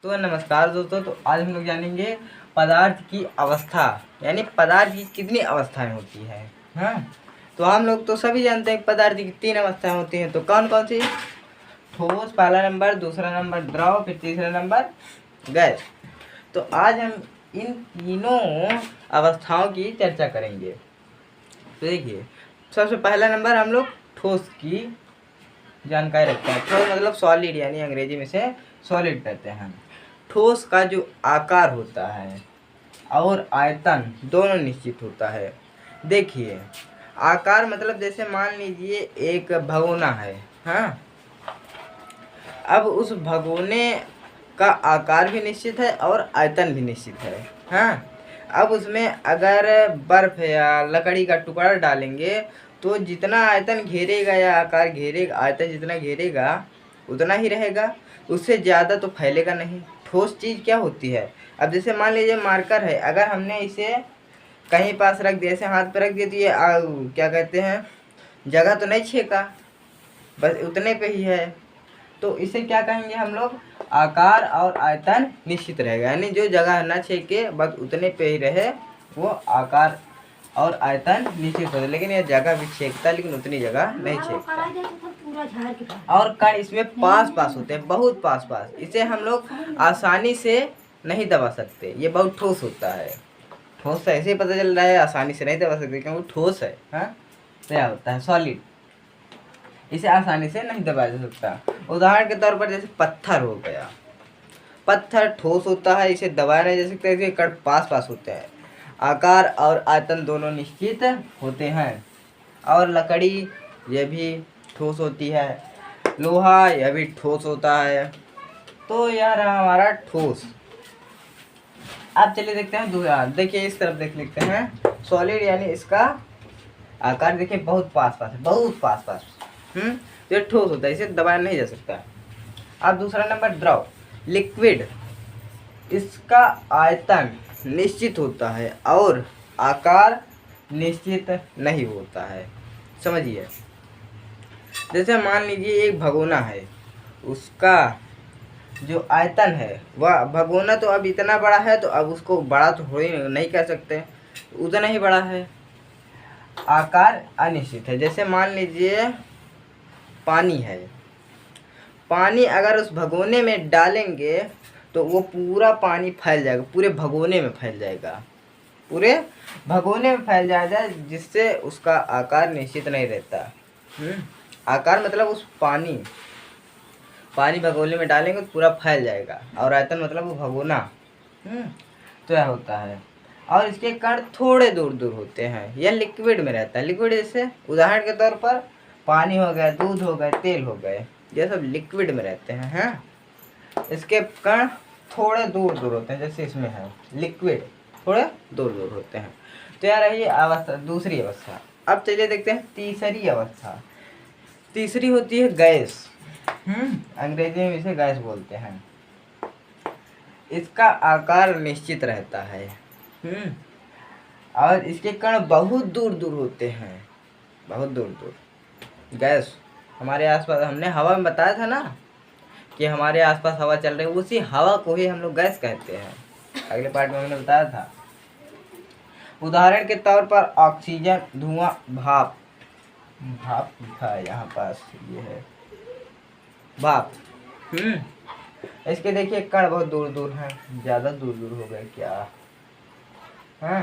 तो नमस्कार दोस्तों, तो आज हम लोग जानेंगे पदार्थ की अवस्था, यानी पदार्थ की कितनी अवस्थाएं होती है। हाँ, तो हम लोग तो सभी जानते हैं पदार्थ की 3 अवस्थाएं होती हैं। तो कौन कौन सी? ठोस पहला नंबर, दूसरा नंबर द्रव, फिर तीसरा नंबर गैस। तो आज हम इन तीनों अवस्थाओं की चर्चा करेंगे। तो देखिए, सबसे पहला नंबर हम लोग ठोस की जानकारी रखते हैं। ठोस मतलब सॉलिड, यानी अंग्रेजी में से सॉलिड कहते हैं। ठोस का जो आकार होता है और आयतन दोनों निश्चित होता है। देखिए, आकार मतलब जैसे मान लीजिए एक भगोना है। हाँ, अब उस भगोने का आकार भी निश्चित है और आयतन भी निश्चित है। हाँ, अब उसमें अगर बर्फ या लकड़ी का टुकड़ा डालेंगे तो जितना आयतन घेरेगा या आकार घेरेगा, आयतन जितना घेरेगा उतना ही रहेगा, उससे ज़्यादा तो फैलेगा नहीं। ठोस चीज़ क्या होती है? अब जैसे मान लीजिए मार्कर है, अगर हमने इसे कहीं पास रख दिया, ऐसे हाथ पर रख दिया तो ये क्या कहते हैं, जगह तो नहीं छेका, बस उतने पे ही है। तो इसे क्या कहेंगे हम लोग? आकार और आयतन निश्चित रहेगा, यानी जो जगह ना छेके बस उतने पे ही रहे, वो आकार और आयतन निश्चित होता है। लेकिन यह जगह भी छेकता है, लेकिन उतनी जगह नहीं छेकता। और कण इसमें पास पास होते हैं, बहुत पास पास। इसे हम लोग आसानी से नहीं दबा सकते, ये बहुत ठोस होता है। ठोस से ऐसे ही पता चल रहा है, आसानी से नहीं दबा सकते क्योंकि ठोस है। हाँ, क्या होता है? सॉलिड, इसे आसानी से नहीं दबाया जा सकता। उदाहरण के तौर पर जैसे पत्थर हो गया, पत्थर ठोस होता है, इसे दबाया नहीं जा सकता, इसके कण पास पास होते हैं, आकार और आयतन दोनों निश्चित होते हैं। और लकड़ी यह भी ठोस होती है, लोहा यह भी ठोस होता है। तो यह रहा हमारा ठोस। अब चलिए देखते हैं दूसरा। देखिए इस तरफ देख लेते हैं, सॉलिड यानी इसका आकार देखिए बहुत पास पास है, बहुत पास पास। तो ये ठोस होता है, इसे दबाया नहीं जा सकता। अब दूसरा नंबर द्रव, लिक्विड। इसका आयतन निश्चित होता है और आकार निश्चित नहीं होता है। समझिए, जैसे मान लीजिए एक भगोना है, उसका जो आयतन है वह, भगोना तो अब इतना बड़ा है तो अब उसको बड़ा तो हो ही नहीं कह सकते, उतना ही बड़ा है। आकार अनिश्चित है। जैसे मान लीजिए पानी है, पानी अगर उस भगोने में डालेंगे तो वो पूरा पानी फैल जाएगा, पूरे भगोने में फैल जाएगा, पूरे भगोने में फैल जाएगा, जिससे उसका आकार निश्चित नहीं रहता। आकार मतलब उस पानी भगोने में डालेंगे तो पूरा फैल जाएगा, और आयतन मतलब वो भगोना। तो यह होता है। और इसके कण थोड़े दूर दूर होते हैं, यह लिक्विड में रहता है। लिक्विड जैसे उदाहरण के तौर पर पानी हो गया, दूध हो गए, तेल हो गए, ये सब लिक्विड में रहते हैं। हाँ, इसके कण थोड़े दूर दूर होते हैं, जैसे इसमें है लिक्विड, थोड़े दूर दूर होते हैं। तो यार ये अवस्था, दूसरी अवस्था। अब चलिए देखते हैं तीसरी अवस्था। तीसरी होती है गैस। अंग्रेजी में इसे गैस बोलते हैं। इसका आकार निश्चित रहता है, और इसके कण बहुत दूर दूर होते हैं, बहुत दूर दूर। गैस हमारे आसपास, हमने हवा में बताया था ना कि हमारे आसपास हवा चल रही है, उसी हवा को ही हम लोग गैस कहते हैं। अगले पार्ट में हमने बताया था। उदाहरण के तौर पर ऑक्सीजन, धुआं, भाप। भाप लिखा है यहाँ पास, ये है भाप। इसके देखिए कण बहुत दूर दूर हैं, ज़्यादा दूर दूर हो गए क्या? हाँ,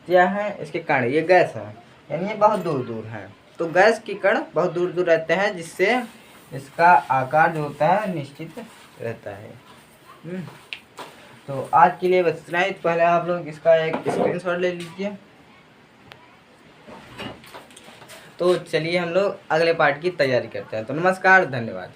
क्या है इसके कण? ये गैस है, यानी ये बहुत दूर दूर हैं। तो गैस के कण बहुत दूर दूर रहते हैं, जिससे इसका आकार जो होता है निश्चित रहता है। तो आज के लिए बस इतना ही। पहले आप लोग इसका एक स्क्रीनशॉट ले लीजिए। तो चलिए हम लोग अगले पार्ट की तैयारी करते हैं। तो नमस्कार, धन्यवाद।